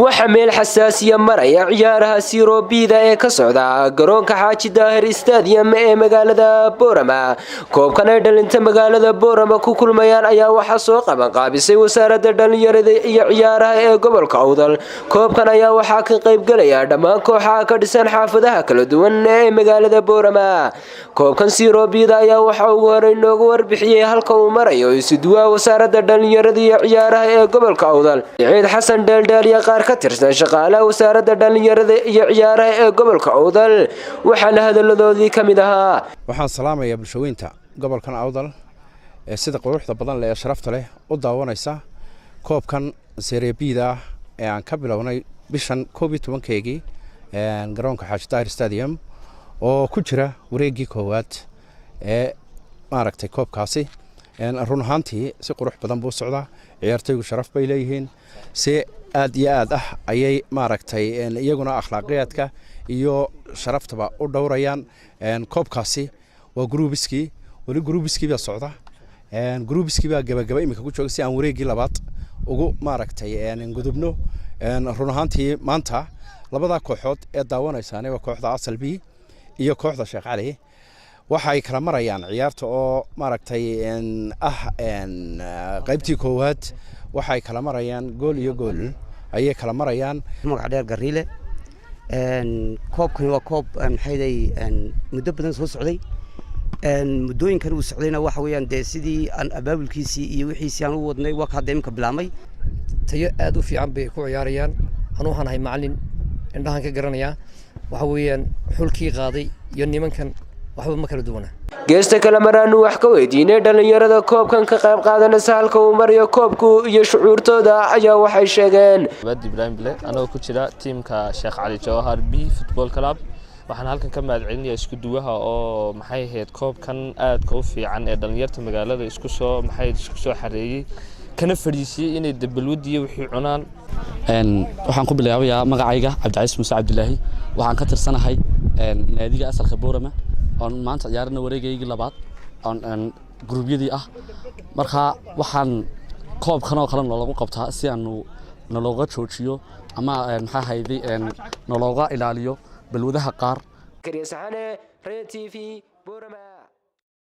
waxa meel xasaasiya maraya ciyaaraha Siroobida ee ka socda garoonka Xaaji Daahir Stadium ee magaalada Boorama. Koobkan ay dhalinta magaalada Boorama ku kulmayaan ayaa waxa soo qaban qaabisay wasaaradda dhalinyarada iyo ciyaaraha ee gobolka Awdal. Koobkan ayaa waxa ka qayb galaya dhammaan kooxaha ka dhisan xaafadaha kala duwan ee magaalada Boorama. Koobkan Siroobida ayaa waxa uu horay noogu warbixiyay halka uu marayo isuduwa wasaaradda dhalinyarada iyo ciyaaraha ee gobolka Awdal. Ciid Xasan Daldal iyo qaar ka tirsan shaqaalaha wasaaradda dhalinyarada iyo ciyaaraha ee gobolka Awdal waxaana hadaladoodii kamid ahaa. waxaan salaamayaa bulshooyinta gobolkan Awdal ee sida quruxda badan leh ee sharafta leh u daawanaysa koobkan Siroobida ee aan ka bilownay bishan 12keegii garoonka Xaaji Daahir Stadium oo ku jira wareegii koowaad ee maaragtay koobkaasi run ahaantii si qurux badan buu socdaa ciyaartoygu sharaf bay leeyihiin si aad iyo aad ah ayay maaragtay iyaguna akhlaaqiyadka iyo sharaftaba u dhowrayaan koobkaasi waa groupiskii wali groupiskii baa socda groupiskii baa gabagaba imika ku jooga si aan wareegii labaad ugu maaragtay gudubno run ahaantii maanta labada kooxood ee daawanaysan waa kooxda Asal B iyo kooxda Sheekh Cali waxay kala marayaan ciyaarta oo maaragtay qaybtii koowaad waxay kala marayaan gool iyo gool ayay kala marayaan magac dheer Gariile koobkan waa koob maxayday muddo badan soo socday muddooyinkan uu socdayna waxa weeyaan sidii aan abaabulkiisii iyo wixiisii aan u wadnay waa ka deemka bilaamay tayo aad u fiican bay ku ciyaarayaan anu waxaan ahay macallin indhahan ka garanaya waxa weeyaan xulkii qaaday iyo nimankan waxba ma kala duwana geesta kala maraan wax ka weydiinay dhalinyarada koobkan ka qayb qaadanaysa halka uu mariyo koobku iyo shucuurtooda ayaa waxay sheegeen Abdi Ibrahim Bile anoo ku jira teamka Sheekh Cali Jawhar B Football Club waxaan halkan ka mahadcelinayaa isku duwaha oo maxay ahayd koobkan aad ka u fiican ee dhalinyarta magaalada isku soo xareeyay kana fadhiisay inay dabalwadiyo wixii cunaan waxaan ku bilaabayaa magacayga Cabdi Muuse Cabdilaahi waxaan ka tirsanahay naadiga Asalka Boorama on maanta ciyaarna wareegaygii labaad on gruubyadii ah marka waxaan koobkan oo kale lagu qabtaa si aanu nalooga joojiyo ama maxaa hayday nalooga ilaaliyo balwadaha qaar Kariye Saxane, Red TV, Boorama.